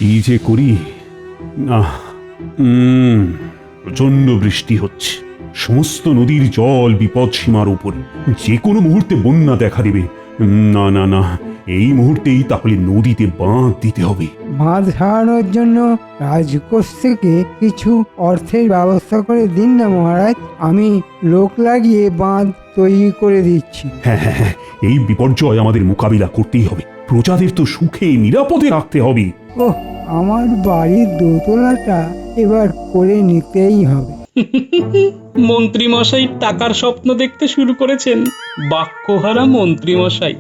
কি যে করি না। প্রচন্ড বৃষ্টি হচ্ছে, সমস্ত নদীর জল বিপদ সীমার উপরে, যে কোনো মুহূর্তে বন্যা দেখা দেবে। না না না, এই মুহূর্তেই তাহলে নদীতে বাঁধ দিতে হবে। বাঁধ সারানোর জন্য রাজকোষ থেকে কিছু অর্থের ব্যবস্থা করে দিন না মহারাজ, আমি লোক লাগিয়ে বাঁধ তৈরি করে দিচ্ছি। হ্যাঁ হ্যাঁ হ্যাঁ, এই বিপর্যয় আমাদের মোকাবিলা করতেই হবে, প্রজাদের তো সুখে নিরাপদে রাখতে হবে। ওহ, আমার বাড়ির দোতলাটা এবার করে নিতেই হবে। মন্ত্রী মশাই টাকার স্বপ্ন দেখতে শুরু করেছেন। বাক্যহারা মন্ত্রী মশাই।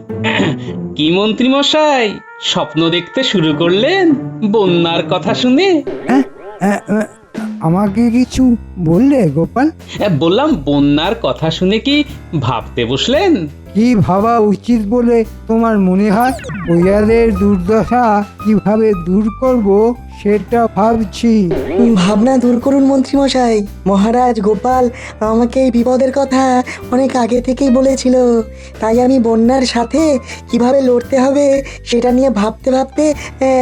কি মন্ত্রী মশাই, স্বপ্ন দেখতে শুরু করলেন বন্যার কথা শুনে? হ্যাঁ, আমাকে কিছু বললে গোপাল? বললাম বন্যার কথা শুনে কি ভাবতে বসলেন? কি ভাবা উচিত বলে তোমার মনে হয়? প্রজাদের দুর্দশা কিভাবে দূর করব সেটা ভাবছি। ভাবনা দূর করুন মন্ত্রী মশাই। মহারাজ গোপাল আমাকে এই বিপদের কথা অনেক আগে থেকেই বলেছিল, তাই আমি বন্যার সাথে কিভাবে লড়তে হবে সেটা নিয়ে ভাবতে ভাবতে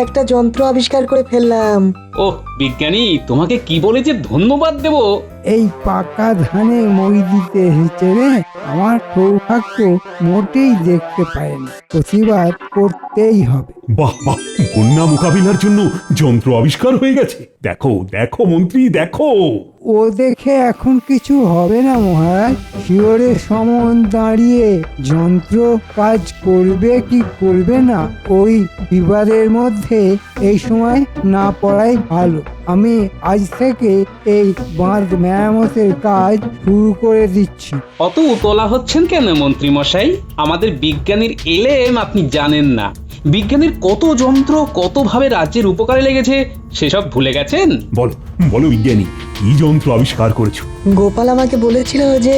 একটা যন্ত্র আবিষ্কার করে ফেললাম। ওহ বিজ্ঞানী, তোমাকে কি বলে যে ধন্যবাদ দেব। এই পাকা ধানে মই দিতে এসেছে রে, আমার সৌভাগ্য মোটেই দেখতে পায়নি, প্রতিবাদ করতেই হবে। বাহ বাহ, বন্যা মোকাবিলার জন্য যন্ত্র আবিষ্কার হয়ে গেছে। দেখো দেখো মন্ত্রী, দেখো। ও দেখে এখন কিছু হবে না মহারাজ, শিওরের সমন দাঁড়িয়ে যন্ত্র কাজ করবে কি করবে না ওই বিবাদের মধ্যে এই সময় না পড়াই ভালো। আমি আজ থেকে এই বাঁধ মেরামতের কাজ শুরু করে দিচ্ছি। অত উতলা হচ্ছেন কেন মন্ত্রী মশাই? আমাদের বিজ্ঞানীর এলেম আপনি জানেন না। বিজ্ঞানীর কত যন্ত্র কতভাবে রাজ্যের উপকারে লেগেছে সেসব ভুলে গেছেন? বলো বলো বিজ্ঞানী, কি যন্ত্র আবিষ্কার করেছো? গোপাল আমাকে বলেছিল যে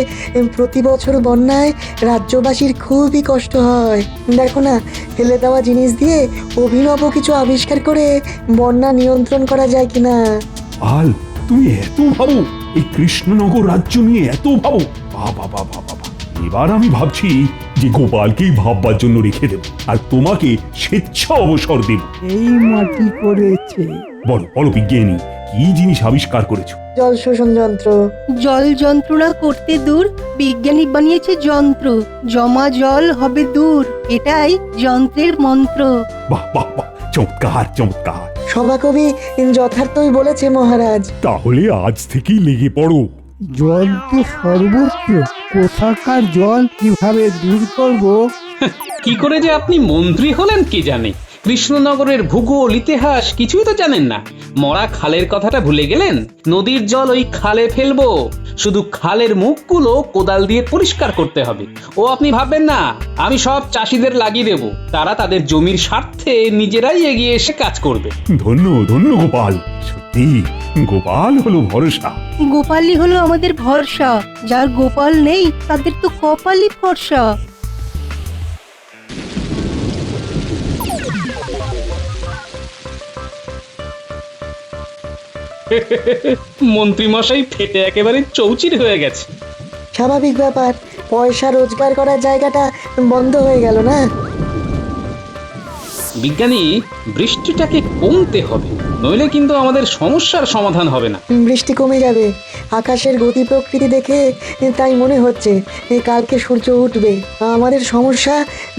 প্রতি বছর বন্যায় রাজ্যবাসীর খুবই কষ্ট হয়। দেখো না, ফেলে দেওয়া জিনিস দিয়ে অভিনব কিছু আবিষ্কার করে বন্যা নিয়ন্ত্রণ করা যায় কিনা। আল, তুমি এত ভাবো? এই কৃষ্ণনগর রাজ্য নিয়ে এত ভাবো? বাবা বাবা বাবা, এবার আমি ভাবছি যে গোপালকেই ভাববার জন্য রেখে দেব, আর তোমাকে স্বেচ্ছা অবসর দেব। এই মাটি করেছে। বলো বলো বিজ্ঞানী, কি জিনিস আবিষ্কার করেছো? জল শোষণ যন্ত্র। জল যন্ত্রণা করতে দূর বিজ্ঞানী বানিয়েছে যন্ত্র, জমা জল হবে দূর, এটাই যন্ত্রের মন্ত্র। বাহ বাহ বাহ, চমৎকার চমৎকার। সভাকবি যথার্থই বলেছে মহারাজ। তাহলে আজ থেকেই লেগে পড়ো। জল তো সর্বত্র, কোথাকার জল কিভাবে দূর করব? কি করে যে আপনি মন্ত্রী হলেন কে জানে। কৃষ্ণনগরের ভূগোল ইতিহাস কিছুই তো জানেন না। মরা খালের কথাটা ভুলে গেলেন। নদীর জল ওই খালে ফেলবো, শুধু খালের মুখগুলো কোদাল দিয়ে পরিষ্কার করতে হবে। ও আপনি ভাববেন না আমি সব চাষিদের লাগিয়ে দেব, তারা তাদের জমির স্বার্থে নিজেরাই এগিয়ে এসে কাজ করবে। ধন্য ধন্য গোপাল, সত্যি গোপাল হলো ভরসা। গোপালই হলো আমাদের ভরসা, যার গোপাল নেই তাদের তো কপালই ফর্সা। মন্ত্রী মশাই ফেটে একেবারে চৌচির হয়ে গেছে। স্বাভাবিক ব্যাপার, পয়সা রোজগার করার জায়গাটা বন্ধ হয়ে গেল না। বিজ্ঞানী, বৃষ্টিটাকে কমতে হবে, নইলে কিন্তু আমাদের সমস্যার সমাধান হবে না। বৃষ্টি কমে যাবে, আকাশের গতি প্রকৃতি দেখে তাই মনে হচ্ছে কালকে সূর্য উঠবে। আমাদের সমস্যা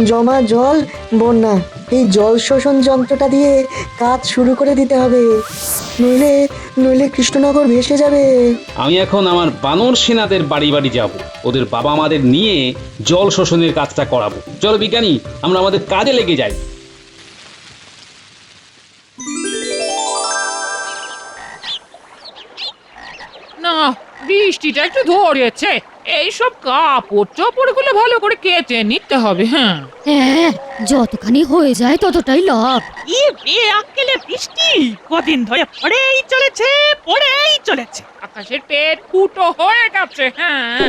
জমা জল, বন্যা। এই জল শোষণ যন্ত্রটা দিয়ে কাজ শুরু করে দিতে হবে, নইলে নইলে কৃষ্ণনগর ভেসে যাবে। আমি এখন আমার বানর সেনাদের বাড়ি বাড়ি যাব, ওদের বাবা মাদের নিয়ে জল শোষণের কাজটা করাবো। চলো বিজ্ঞানী, আমরা আমাদের কাজে লেগে যাই। না, বৃষ্টিটা একটু ধরেছে, এইসব কাপড় চোপড় গুলো ভালো করে কেচে নিতে হবে। হ্যাঁ হ্যাঁ, যতখানি হয়ে যায় ততটাই লাভ। আক্কেলে বৃষ্টি কদিন ধরে পড়েই চলেছে, আকাশের পেট ফুটো হয়ে গেছে। হ্যাঁ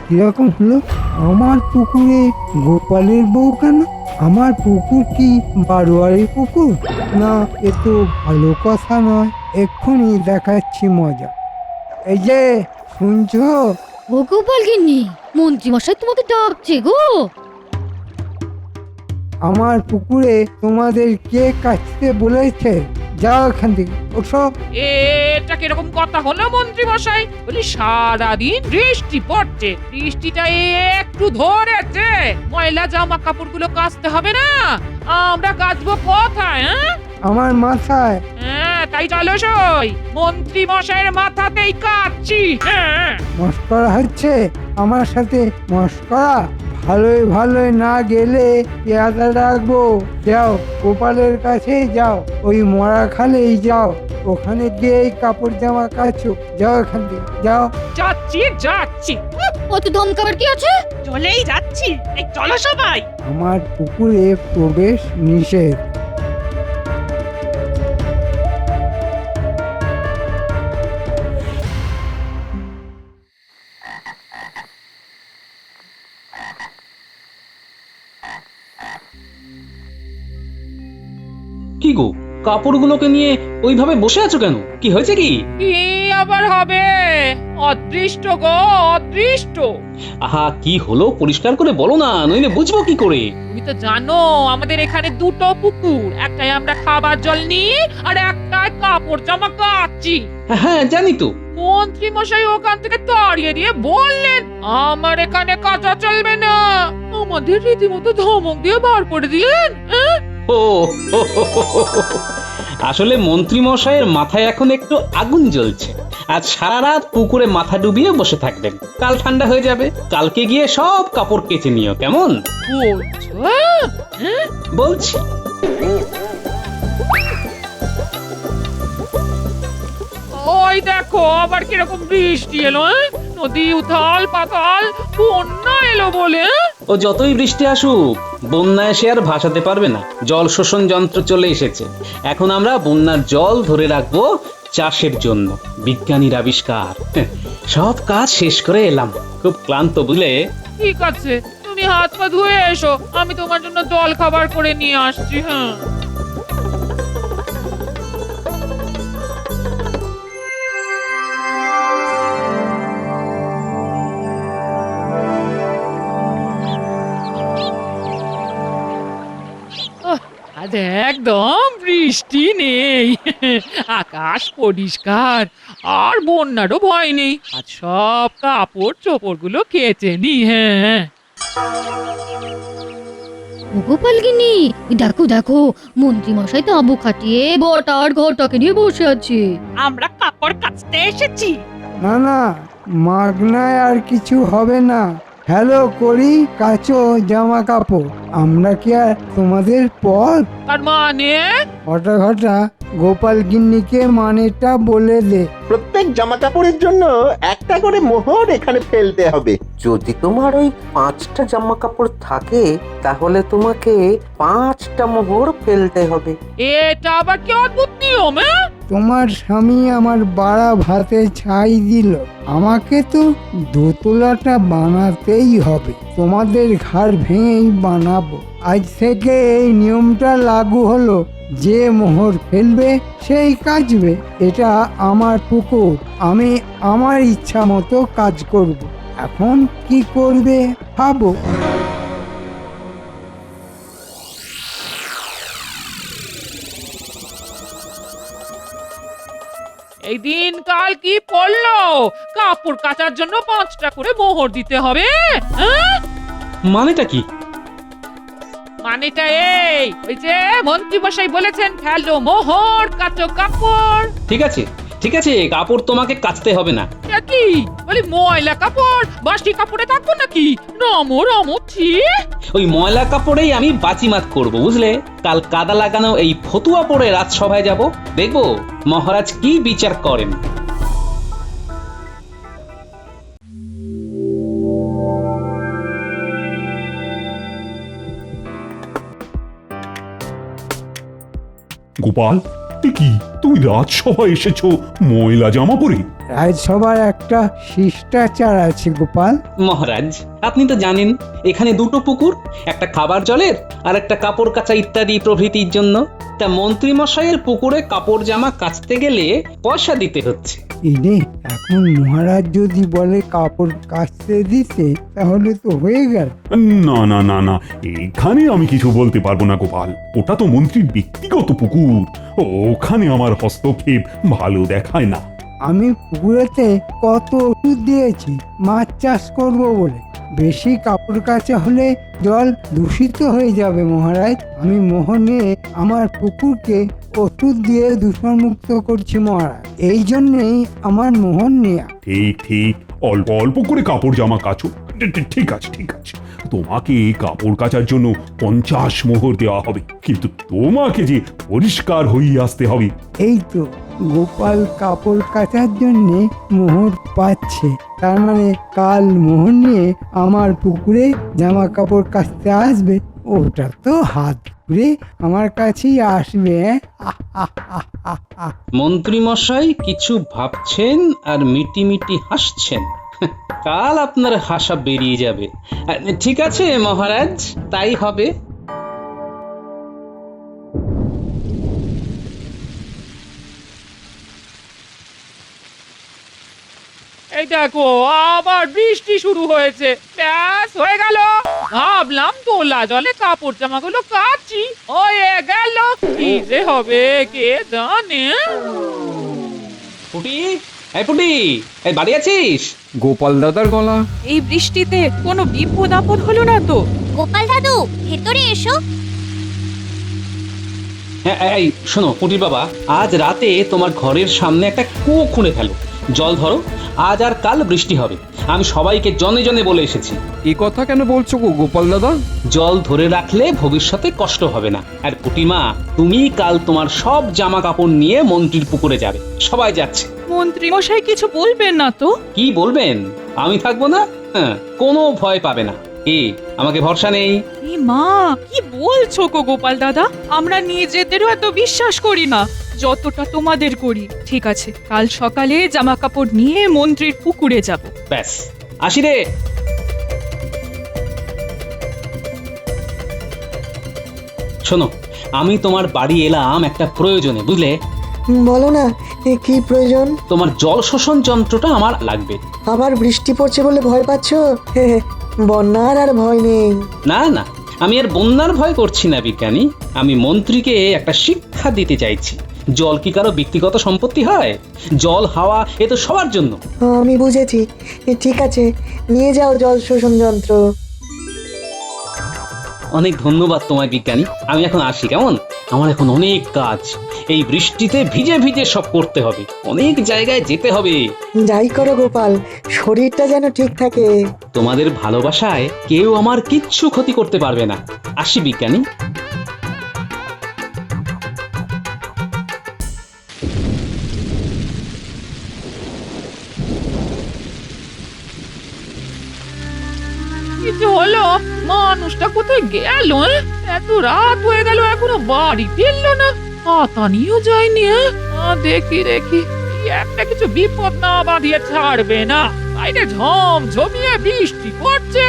কিরকম হলো? আমার পুকুরে গোপালের বউ কেন? আমার পুকুর কি বারোয়ারি পুকুর? না, এ তো ভালো কথা নয়। এক্ষুনি দেখাচ্ছি মজা। এই যে শুনছো? ও গোপাল গিন্নি, মন্ত্রী মশাই তোমাকে ডাকছে গো। আমার পুকুরে তোমাদের কে কাটতে বলেছে? যাও এখান থেকে, ওঠো। এটা কিরকম কথা হলো মন্ত্রী মশাই? বলি সারাদিন বৃষ্টি পড়ছে, বৃষ্টিটা একটু ধরেছে, ময়লা জামা কাপড়গুলো কাচতে হবে না? আমরা কাচবো কোথায়? আমার মাথায়। হ্যাঁ তাই চলো সই, মন্ত্রী মশাইয়ের মাথাতেই কাচ্ছি। হ্যাঁ মস্করা হচ্ছে আমার সাথে? মস্করা ভালোই ভালোই না গেলে পেয়াদা রাখবো। যাও গোপালের কাছে যাও, ওই মরা খালেই যাও, ওখানে গিয়ে কাপড় জামা কাচো। যাও এখান থেকে, যাও। যাচ্ছি যাচ্ছি, অত ধমকাবার কি আছে? চলেই যাচ্ছি। এই চলো সবাই। আমার পুকুরে প্রবেশ নিষেধ। কি গো, কাপড়গুলোকে নিয়ে ওইভাবে বসে আছো কেন? কি হয়েছে কি? কি আবার হবে? অদৃষ্ট গো, অদৃষ্ট। আহা, কি হলো পরিষ্কার করে বলো না, নইলে বুঝবো কি করে? তুমি তো জানো আমাদের এখানে দুটো পুকুর, একটাই আমরা খাবার জল নিই আর একটাই কাপড় জামা কাচ্ছি। হ্যাঁ জানি তো। মন্ত্রী মশাই ওখান থেকে তাড়িয়ে দিয়ে বললেন আমার এখানে কাঁচা চলবে না, আমাদের রীতিমতো ধমক দিয়ে বার করে দিলেন। ও আসলে মন্ত্রী মশাইয়ের মাথায় এখন একটু আগুন জ্বলছে। আজ সারা রাত পুকুরে মাথা ডুবিয়ে বসে থাকবেন, কাল ঠান্ডা হয়ে যাবে, কালকে গিয়ে সব কাপড় কেচে নিও, কেমন? বলছো? বলছি। ওই দেখো আবার কিরকম বৃষ্টি এলো, নদী উথাল পাতাল, বন্যা এলো বলে। ও যতই বৃষ্টি আসুক, বন্যায় সে আর ভাসাতে পারবে না। জল শোষণ যন্ত্র চলে এসেছে। এখন আমরা বন্যার জল ধরে রাখবো চাষের জন্য। বিজ্ঞানীর আবিষ্কার। সব কাজ শেষ করে এলাম, খুব ক্লান্ত বুঝলে। ঠিক আছে, তুমি হাত পা ধুয়ে এসো, আমি তোমার জন্য জল খাবার করে নিয়ে আসছি। হ্যাঁ আজ একদম বৃষ্টি নেই, আকাশ পরিষ্কার, আর বন্যারও ভয় নেই। আজ সব কাপড় চোপড় গুলো কেচে নি। হ্যাঁ গোপালগিন্নি, দেখো দেখো, মন্ত্রী মশাই তাঁবু খাটিয়ে বটা আর ঘরটাকে নিয়ে বসে আছে। আমরা কাপড় কাচতে এসেছি। না না, মাগনায় আর কিছু হবে না। হ্যালো করি, কাচো জামা কাপড়। আমরা কি আর তোমাদের পর? তার মানে ঘটা ঘটা গোপাল গিন্নিকে মানেটা বলে দে। প্রত্যেক জামা কাপড়ের জন্য একটা করে মোহর এখানে ফেলতে হবে। যদি তোমার ওই 5টা জামা কাপড় থাকে তাহলে তোমাকে 5টা মোহর ফেলতে হবে। এটা আবার কি অদ্ভুত নিয়ম? তোমার স্বামী আমার বাড়া ভাতে ছাই দিল, আমাকে তো দোতলাটা বানাতেই হবে। তোমাদের ঘাড় ভেঙেই বানাবো। আজ থেকে এই নিয়মটা লাগু হলো, যে মোহর ফেলবে সেই কাচবে। এটা আমার পুকুর, আমি আমার ইচ্ছা মতো কাজ করব। এখন কি করবে ভাবো। এই দিন কাল কি পড়লো, কাপড় কাচার জন্য 5টা করে মোহর দিতে হবে? মানেটা কি? মানেটা এই, ওই যে মন্ত্রী মশাই বলেছেন ফেলো মোহর, কাচো কাপড়। ঠিক আছে ঠিক আছে, কাপড় তোমাকে কাচতে হবে না। কি বলি, ময়লা কাপড় বাসি কাপড়ে থাকবো নাকি? রামো রামো ছি। ওই ময়লা কাপড়েই আমি বাজিমাত করব, বুঝলে? কাল কাদা লাগানো এই ফতুয়া পরে রাজসভায় যাব, দেখবো মহারাজ কি বিচার করেন। গোপাল, কি তুমি রাজসভায় এসেছো ময়লা জামা পরে? রাজসভার একটা শিষ্টাচার আছে গোপাল। মহারাজ, আপনি তো জানেন এখানে দুটো পুকুর, একটা খাবার জলের আর একটা কাপড় কাচা ইত্যাদি প্রভৃতির জন্য। তা মন্ত্রী মশাইয়ের পুকুরে কাপড় জামা কাচতে গেলে পয়সা দিতে হচ্ছে। ইনে এখন মহারাজ যদি বলে কাপড় কাচতে দিতে তাহলে তো হয়ে গেল। না না না না, এখানে আমি কিছু বলতে পারবো না গোপাল। ওটা তো মন্ত্রীর ব্যক্তিগত পুকুর, ওখানে আমার হস্তক্ষেপ ভালো দেখায় না। আমি পুকুরেতে কত ওষুধ দিয়েছি মাছ চাষ করব বলে। বেশি কাপড় কাচা হলে জল দূষিত হয়ে যাবে মহারাজ। আমি মোহনে আমার পুকুরকে ওষুধ দিয়ে দূষণমুক্ত করছি মহারাজ, এই জন্যেই আমার মোহন নেয়া। ঠিক ঠিক, অল্প অল্প করে কাপড় জামা কাচো। ঠিক আছে ঠিক আছে, তোমাকে কাপড় কাচার জন্য 50 মোহর দেওয়া হবে, কিন্তু তোমাকে যে পরিষ্কার হয়ে আসতে হবে। এই তো গোপাল কাপড় কাচার জন্যে মোহর পাচ্ছে, তার মানে কাল মোহর নিয়ে আমার পুকুরে জামা কাপড় কাচতে আসবে। ওটা তো হাত ধরে আমার কাছেই আসবে। মন্ত্রী মশাই কিছু ভাবছেন আর মিটি মিটি হাসছেন। কাল আপনার হাসা বেরিয়ে যাবে। ঠিক আছে মহারাজ, তাই হবে। এই দেখো আবার বৃষ্টি শুরু হয়েছে। ব্যাস হয়ে গেল। ভাবলাম তোলা জলে কাপড় জামাগুলো কাচি, হয়ে গেল। কি যে হবে কে জানে। পুটি, এই পুটি, এই বাড়ি আছিস? গোপাল দাদার গলা। এই বৃষ্টিতে কোনো বিপদ আপদ হলো না তো? গোপাল দাদু ভেতরে এসো। হ্যাঁ, এই শোনো পুটির বাবা, আজ রাতে তোমার ঘরের সামনে একটা কুয়ো খুঁড়ে ফেলো, জল ধরো। আজ আর কাল বৃষ্টি হবে, আমি সবাইকে জনে জনে বলে এসেছি। এ কথা কেন বলছো গো গোপাল দাদা? জল ধরে রাখলে ভবিষ্যতে কষ্ট হবে না। আর পুটিমা, তুমি কাল তোমার সব জামা কাপড় নিয়ে মন্ত্রীর পুকুরে যাবে। সবাই যাচ্ছে। মন্ত্রী মশাই কিছু বলবেন না তো? কি বলবেন? আমি থাকবো না? হ্যাঁ, কোনো ভয় পাবে না। আমাকে ভরসা নেই? এ মা, কি বলছো গো গোপাল দাদা? আমরা নিজেদেরও এত বিশ্বাস করি না যতটা তোমাদের করি। ঠিক আছে, কাল সকালে জামা কাপড় নিয়ে মন্ত্রীর পুকুরে যাব। ব্যাস, আসি রে। শোনো, আমি তোমার বাড়ি এলাম একটা প্রয়োজনে, বুঝলে? বলো না, কি প্রয়োজন? তোমার জল শোষণ যন্ত্রটা আমার লাগবে। আবার বৃষ্টি পড়ছে বলে ভয় পাচ্ছ? বন্যার আর ভয় নেই। না না, আমি আর বন্যার ভয় করছি না বিজ্ঞানী। আমি মন্ত্রীকে একটা শিক্ষা দিতে চাইছি। জল কি কারো ব্যক্তিগত সম্পত্তি হয়? জল হাওয়া এ তো সবার জন্য। আমি বুঝেছি, ঠিক আছে, নিয়ে যাও জল শোষণ যন্ত্র। অনেক ধন্যবাদ তোমায় বিজ্ঞানী, আমি এখন আসি কেমন? আমার এখন অনেক কাজ, এই বৃষ্টিতে ভিজে ভিজে সব করতে হবে, অনেক জায়গায় যেতে হবে। যাই করো গোপাল, শরীরটা যেন ঠিক থাকে। তোমাদের ভালোবাসায় কেউ আমার কিচ্ছু ক্ষতি করতে পারবে না। আসি বিজ্ঞানী। কিছু হলো? মানুষটা কোথায় গেল? এত রাত হয়ে গেল এখনো বাড়ি ফিরলো না। পাতা নিয়েও যায়নি। দেখি দেখি, একটা কিছু বিপদ না বাঁধিয়ে ছাড়বে না। বাইরে ঝমঝমিয়ে বৃষ্টি পড়ছে।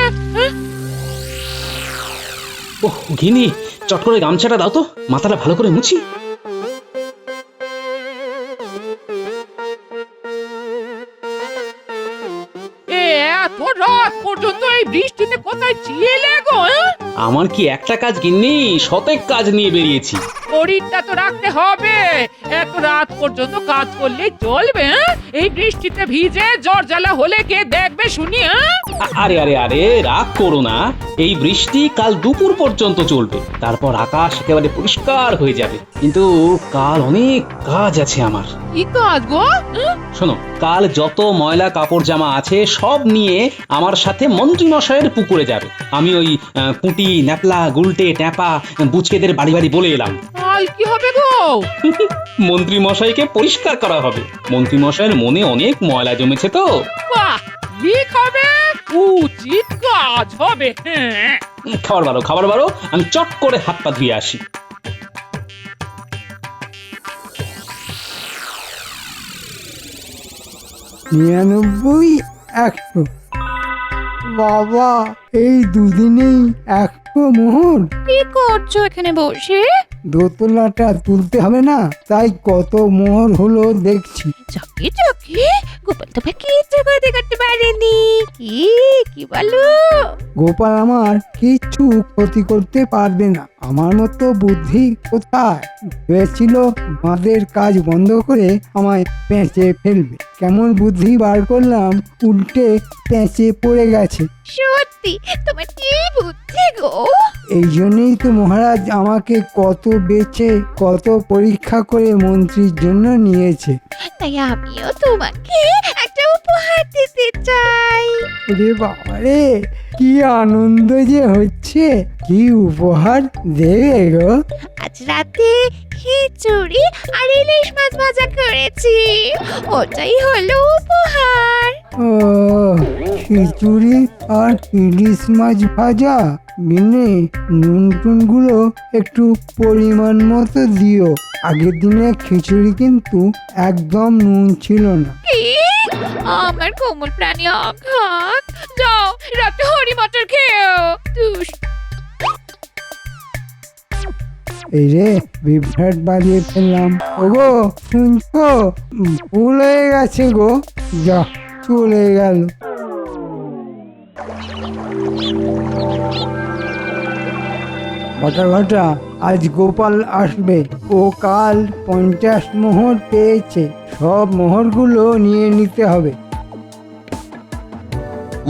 ওহ ঘিনি, চট করে গামছাটা দাও তো, মাথাটা ভালো করে মুছি। এত রাত পর্যন্ত এই বৃষ্টিতে কোথায় ছিলে গো? আমার কি একটা কাজ গিন্নি, শতেক কাজ নিয়ে বেরিয়েছি। শরীরটা তো রাখতে হবে। এত রাত পর্যন্ত কাজ করলে চলবে? এই বৃষ্টিতে ভিজে জ্বর জ্বালা হলে কে দেখবে শুনি? আরে আরে আরে, রাগ করো না। এই বৃষ্টি কাল দুপুর পর্যন্ত চলবে, তারপর আকাশ একেবারে পরিষ্কার হয়ে যাবে। কিন্তু কাল অনেক কাজ আছে আমার। কি কাজ গো? শোনো, কাল যত ময়লা কাপড় জামা আছে সব নিয়ে আমার সাথে মন্ত্রী মশাইয়ের পুকুরে যাবে। আমি ওই পুঁটি, ন্যাপলা, গুলটে, ট্যাপা, বুচকেদের বাড়ি বাড়ি বলে এলাম। কাল কি হবে গো? মন্ত্রী মশাইকে পরিষ্কার করা হবে। মন্ত্রী মশাইয়ের মনে অনেক ময়লা জমেছে তো। বাহ, ঠিক হবে, উচিত কাজ হবে। খাবার বারো, আমি চট করে হাত পা ধুয়ে আসি। 99, 100। বাবা, এই দুদিনেই 100 মোহর। কি করছো এখানে বসে? দোতলাটা তুলতে হবে না, তাই কত মোহর হলো দেখছি। চকে চকে গোপাল তবে কিচ্ছু করতে পারেনি। কি বলো? গোপাল আমার কিচ্ছু ক্ষতি করতে পারবে না, আমার মতো বুদ্ধি কোথায়। ভেবেছিল বাঁধের কাজ বন্ধ করে আমায় পেঁচে ফেলবে, কেমন বুদ্ধি বার করলাম, উল্টে পেঁচে পড়ে গেছে। সত্যি তোমার কি বুদ্ধি গো। এই জন্যই তো মহারাজ আমাকে কত বেচে কত পরীক্ষা করে মন্ত্রীর জন্য নিয়েছে। তাই আমিও তোমাকে একটা উপহার দিতে চাই। রে বাবা রে, কি আনন্দ যে হচ্ছে, কি উপহার দেবে গো? আজ রাতে খিচুড়ি আর ইলিশ মাছ ভাজা করেছি, ওটাই হলো উপহার। ও, খিচুড়ি আর ইলিশ মাছ ভাজা, মিনে নুন টুনগুলো একটু পরিমাণ মতো দিও। আগের দিনে খিচুড়ি কিন্তু একদম নুন ছিল না। কি? আমার কোমল প্রাণী আঘাত। যাও রাতে হরি মটর খেও। এই রে, বিভ্রাট বাজিয়ে ফেললাম। ওগো শুনছো, ভুল হয়ে গেছে গো, যা চলে গেল। ঘটা ঘটা, আজ গোপাল আসবে, ও কাল 50 মোহর পেয়েছে, সব মোহরগুলো নিয়ে নিতে হবে।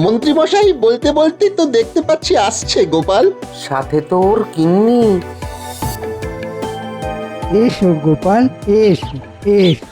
মন্ত্রী মশাই বলতে বলতে তো দেখতে পাচ্ছি আসছে গোপাল। সাথে তোর কিন্নি। এসো গোপাল, এসো এসো,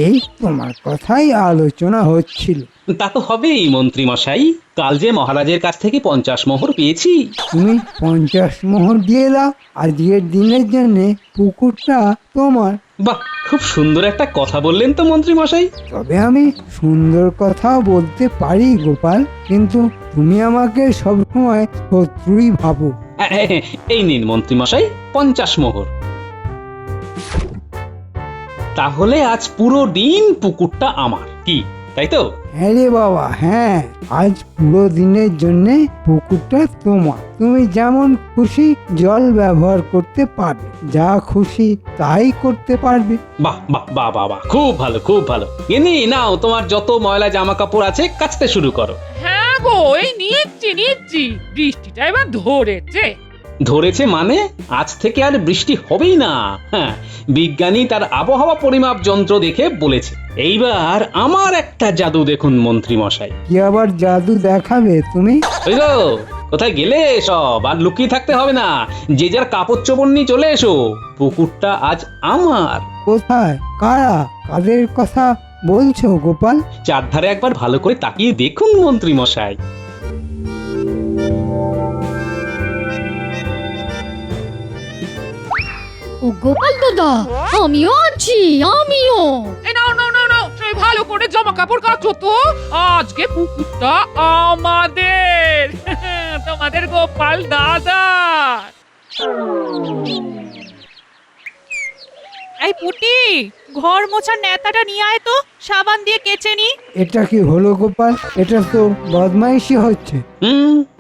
এই তোমার কথাই আলোচনা হচ্ছিল। তা তো হবেই মন্ত্রী মশাই, কাল যে মহারাজের কাছ থেকে 50 মোহর পেয়েছি। তুমি 50 মোহর দিয়ে দাও, আজকের দিনের জন্য পুকুরটা তোমার। বাহ, খুব সুন্দর একটা কথা বললেন তো মন্ত্রী মশাই। তবে আমি সুন্দর কথাও বলতে পারি গোপাল, কিন্তু তুমি আমাকে সবসময় শত্রুই ভাবো। এই নিন মন্ত্রী মশাই 50 মোহর। তাহলে আজ পুরো দিন পুকুরটা আমার, কি তাই তো? হ্যাঁ রে বাবা, হ্যাঁ, আজ পুরো দিনের জন্য পুকুরটা তোমার। তুমি যেমন খুশি জল ব্যবহার করতে পারবে, যা খুশি তাই করতে পারবে। বাহ বাহ বাহ বাহ বাহ, খুব ভালো খুব ভালো। এনে নাও, তোমার যত ময়লা জামা কাপড় আছে কাচতে শুরু করো। হ্যাঁ গো, এই নিচ্ছি। বৃষ্টিটা এবার ধরেছে। ধরেছে মানে আজ থেকে আর বৃষ্টি হবেই না। হ্যাঁ, বিজ্ঞানী তার আবহাওয়া পরিমাপ যন্ত্র দেখে বলেছে। এইবার আমার একটা জাদু দেখুন মন্ত্রী মশাই। কি আবার জাদু দেখাবে তুমি? ওই গো, কোথায় গেলে সব? আর লুকিয়ে থাকতে হবে না, যে যার কাপড় চোপড় নিয়ে চলে এসো, পুকুরটা আজ আমার। কোথায়, কারা, কাদের কথা বলছো গোপাল? চারধারে একবার ভালো করে তাকিয়ে দেখুন মন্ত্রী মশাই। ও গোপাল দাদা, আমিও আছি, আমিও। এই নাও, সেই ভালো করে জামা কাপড় কাচো তো, আজকে পুকুরটা আমাদের। তোমাদের গোপাল দাদা। এই পুটি, ঘর মোছার নেতাটা নিয়ে আয় তো, সাবান দিয়ে কেচে নি। এটা কি হলো গোপাল? এটা তো বদমাইশি হচ্ছে।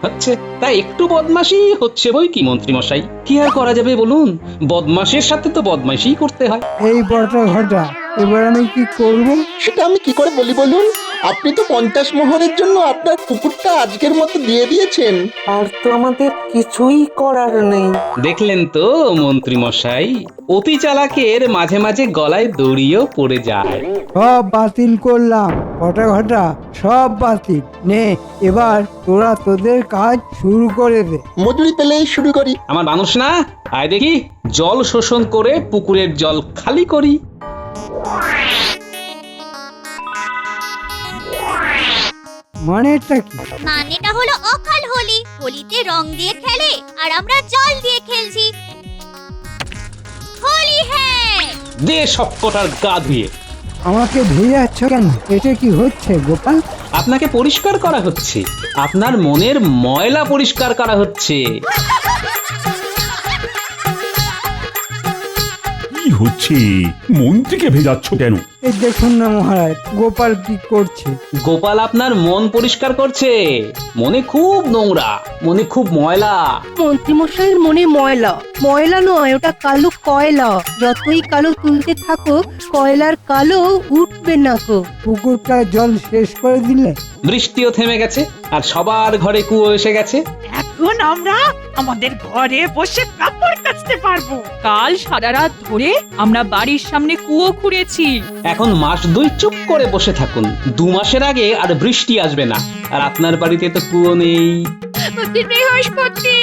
হচ্ছে, তাই একটু বদমাশি হচ্ছে বই কি মন্ত্রী মশাই, কি আর করা যাবে বলুন, বদমাশের সাথে তো বদমাশি করতে হয়। এই বটা ঘটা, এবার আমি কি করব? সেটা আমি কি করে বলি বলুন? আপনি তো 50 মোহরের জন্য আপনার পুকুরটা আজকের মতো দিয়ে দিয়েছেন। আর তো আমাদের কিছুই করার নেই। দেখলেন তো মন্ত্রী মশাই, অতি চালাকের মাঝে মাঝে গলায় দড়িও পড়ে যায়। সব বাতিল করলাম বটা ঘটা, সব বাতিল। নে, এবার তোরা তোদের কাজ শুরু করে দে। মজুরি পেলেই শুরু করি। আমার মানুষ না, আয় দেখি জল শোষণ করে পুকুরের জল খালি করি। মানেটা কি? মানেটা হলো অকাল হোলি। হোলিতে রং দিয়ে খেলে আর আমরা জল দিয়ে খেলছি। হোলি হ্যাঁ। দে সবকটার গা ধুয়ে। আমাকে ভেজাচ্ছ কেন? এটা কি হচ্ছে গোপাল? আপনাকে পরিষ্কার করা হচ্ছে, আপনার মনের ময়লা পরিষ্কার করা হচ্ছে। কি হচ্ছে? মন্ত্রীকে ভেজাচ্ছ কেন? এই দেখুন না মহারাজ, গোপাল কি করছে। গোপাল আপনার মন পরিষ্কার করছে। মনে খুব নোংরা, মনে খুব ময়লা। মন্ত্রীমশাইয়ের মনে ময়লা, ময়লা নয়, ওটা কালো কয়লা। যতই কালো তুলতে থাকো, কয়লার কালো উঠবে না গো। পুকুরটা জল শেষ করে দিলে? বৃষ্টিও থেমে গেছে, আর সবার ঘরে কুয়ো এসে গেছে। এখন আমরা আমাদের ঘরে বসে কাপড় কাচতে পারবো। কাল সারা রাত ধরে আমরা বাড়ির সামনে কুয়ো খুঁড়েছি। এখন মাস 2 চুপ করে বসে থাকুন। 2 মাসের আগে আর বৃষ্টি আসবে না, আর আপনার বাড়িতে তো কুয়ো নেই। বৃহস্পতি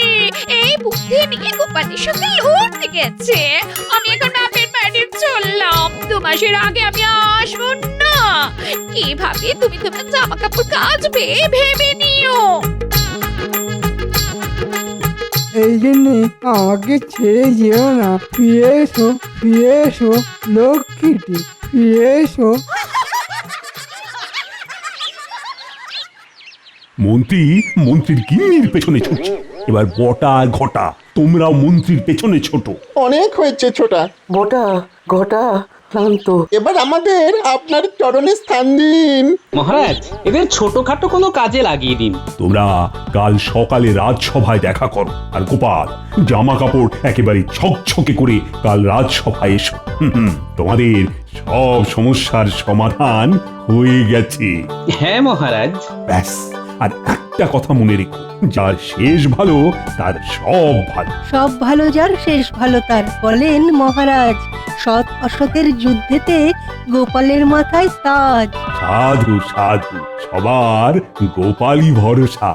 এই বুদ্ধি নিয়ে গোপালের সঙ্গে লড়তে গেছে। আমি এখন বাপের বাড়ি চললাম। 2 মাসের আগে আমি আসবো না। কিভাবে তুমি তোমার জামা কাপড় কাচবে ভেবে নিও। এই জন্যে আমাকে ছেড়ে যেও না। ফিরে এসো, ফিরে এসো লক্ষ্মীটি, ফিরে এসো। মন্ত্রীর গিন্নির পেছনে ছুটছে। এবার বটা আর ঘটা, তোমরাও মন্ত্রীর পেছনে ছোট। অনেক হয়েছে ছোটা, বটা ঘটা ক্লান্ত। এবার আমাদের আপনার চরণে স্থান দিন। মহারাজ, এদের ছোটখাটো কোনো কাজে লাগিয়ে দিন। তোমরা কাল সকালে রাজসভায় দেখা করো। আর গোপাল, জামা কাপড় একেবারে ছকছকে করে কাল রাজসভায় এসো। তোমাদের সব সমস্যার সমাধান হয়ে গেছে। হ্যাঁ মহারাজ। ব্যাস, আর একটা কথা মনে রেখো, যার শেষ ভালো তার সব ভালো। সব ভালো যার শেষ ভালো তার, বলেন মহারাজ। সৎ অসতের যুদ্ধেতে গোপালের মাথায় তাজ। সাধু সাধু, সবার গোপালই ভরসা।